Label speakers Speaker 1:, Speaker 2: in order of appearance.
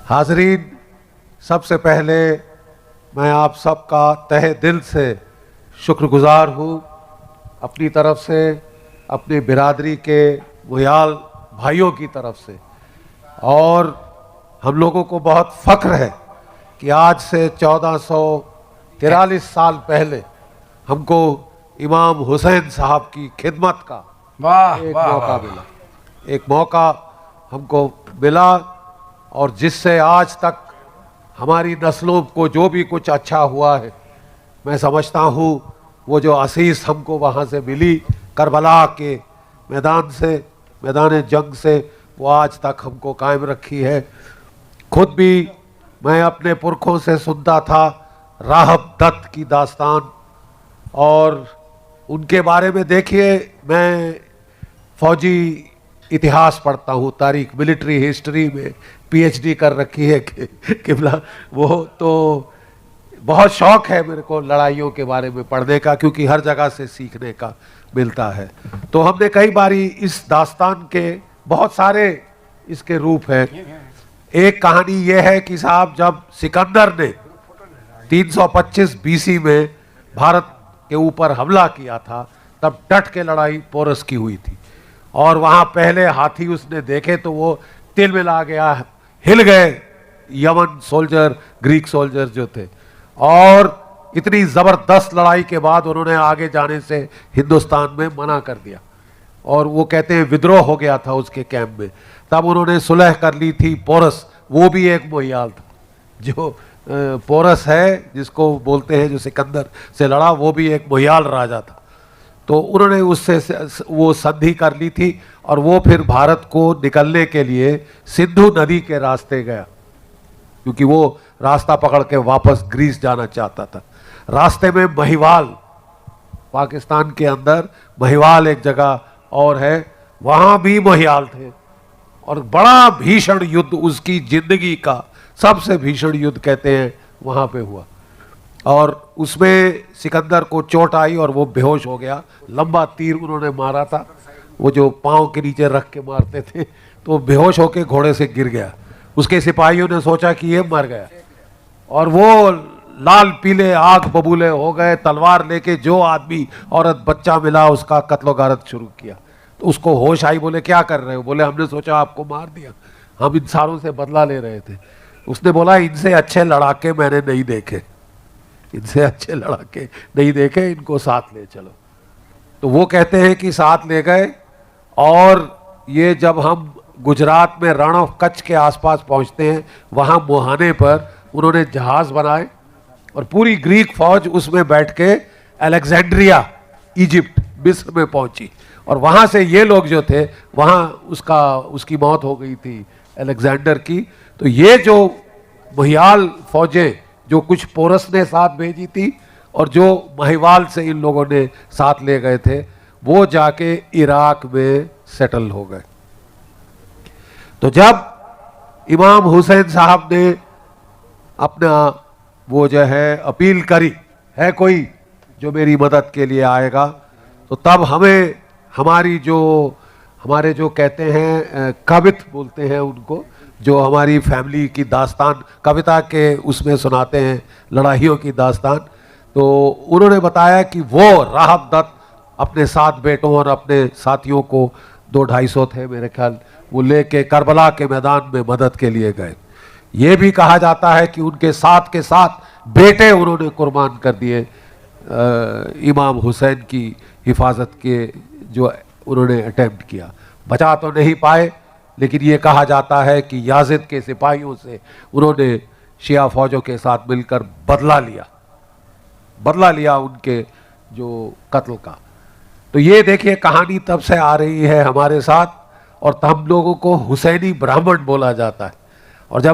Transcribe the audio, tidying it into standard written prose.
Speaker 1: हाजरीन, सबसे पहले मैं आप सबका तहे दिल से शुक्रगुजार हूँ। अपनी तरफ से, अपनी बिरादरी के मुयाल भाइयों की तरफ से, और हम लोगों को बहुत फ़ख्र है कि आज से 1443 साल पहले हमको इमाम हुसैन साहब की खिदमत का एक मौका हमको मिला, और जिससे आज तक हमारी नस्लों को जो भी कुछ अच्छा हुआ है, मैं समझता हूँ वो जो असीस हमको वहाँ से मिली करबला के मैदान से, मैदान जंग से, वो आज तक हमको कायम रखी है। खुद भी मैं अपने पुरखों से सुनता था राहब दत्त की दास्तान, और उनके बारे में देखिए, मैं फौजी इतिहास पढ़ता हूँ, तारीख मिलिट्री हिस्ट्री में पीएचडी कर रखी है किबला। वो तो बहुत शौक़ है मेरे को लड़ाइयों के बारे में पढ़ने का, क्योंकि हर जगह से सीखने का मिलता है। तो हमने कई बारी इस दास्तान के बहुत सारे इसके रूप हैं। एक कहानी ये है कि साहब, जब सिकंदर ने 325 बीसी में भारत के ऊपर हमला किया था, तब डट के लड़ाई पोरस की हुई थी, और वहाँ पहले हाथी उसने देखे तो वो तिलमिला गया, हिल गए यमन सोल्जर, ग्रीक सोल्जर जो थे, और इतनी ज़बरदस्त लड़ाई के बाद उन्होंने आगे जाने से हिंदुस्तान में मना कर दिया, और वो कहते हैं विद्रोह हो गया था उसके कैंप में। तब उन्होंने सुलह कर ली थी पोरस, वो भी एक मोहियाल था। जो पोरस है जिसको बोलते हैं, जो सिकंदर से लड़ा, वो भी एक मोहियाल राजा था। तो उन्होंने उससे वो संधि कर ली थी, और वो फिर भारत को निकलने के लिए सिंधु नदी के रास्ते गया, क्योंकि वो रास्ता पकड़ के वापस ग्रीस जाना चाहता था। रास्ते में महिवाल, पाकिस्तान के अंदर महिवाल एक जगह और है, वहाँ भी महियाल थे, और बड़ा भीषण युद्ध, उसकी जिंदगी का सबसे भीषण युद्ध कहते हैं वहाँ पे हुआ, और उसमें सिकंदर को चोट आई और वो बेहोश हो गया। लंबा तीर उन्होंने मारा था, वो जो पाँव के नीचे रख के मारते थे, तो बेहोश होके घोड़े से गिर गया। उसके सिपाहियों ने सोचा कि ये मर गया, और वो लाल पीले आग बबूले हो गए। तलवार लेके जो आदमी औरत बच्चा मिला उसका कत्लो गारत शुरू किया। तो उसको होश आई, बोले क्या कर रहे हो? बोले हमने सोचा आपको मार दिया, हम इंसानों से बदला ले रहे थे। उसने बोला इनसे अच्छे लड़ाके मैंने नहीं देखे, इनसे अच्छे लड़ाके नहीं देखे, इनको साथ ले चलो। तो वो कहते हैं कि साथ ले गए, और ये जब हम गुजरात में रण ऑफ कच्छ के आसपास पहुंचते हैं, वहाँ मुहाने पर उन्होंने जहाज़ बनाए, और पूरी ग्रीक फौज उसमें बैठ के अलेक्जेंड्रिया, इजिप्ट, मिस्र में पहुंची, और वहाँ से ये लोग जो थे, वहाँ उसकी मौत हो गई थी अलेक्जेंडर की। तो ये जो महियाल फौजें जो कुछ पोरस ने साथ भेजी थी, और जो महिवाल से इन लोगों ने साथ ले गए थे, वो जाके इराक में सेटल हो गए। तो जब इमाम हुसैन साहब ने अपना वो जो है अपील करी, है कोई जो मेरी मदद के लिए आएगा, तो तब हमें हमारे जो कहते हैं कवित बोलते हैं उनको, जो हमारी फैमिली की दास्तान कविता के उसमें सुनाते हैं, लड़ाइयों की दास्तान, तो उन्होंने बताया कि वो राहब दत्त अपने 7 बेटों और अपने साथियों को, 200-250 थे मेरे ख्याल, वो लेके करबला के मैदान में मदद के लिए गए। ये भी कहा जाता है कि उनके साथ के साथ बेटे उन्होंने कुर्बान कर दिए इमाम हुसैन की हिफाजत के, जो उन्होंने अटेम्प्ट किया। बचा तो नहीं पाए, लेकिन ये कहा जाता है कि याजिद के सिपाहियों से उन्होंने शिया फौजों के साथ मिलकर बदला लिया उनके जो कत्ल का। तो ये देखिए कहानी तब से आ रही है हमारे साथ, और हम लोगों को हुसैनी ब्राह्मण बोला जाता है। और जब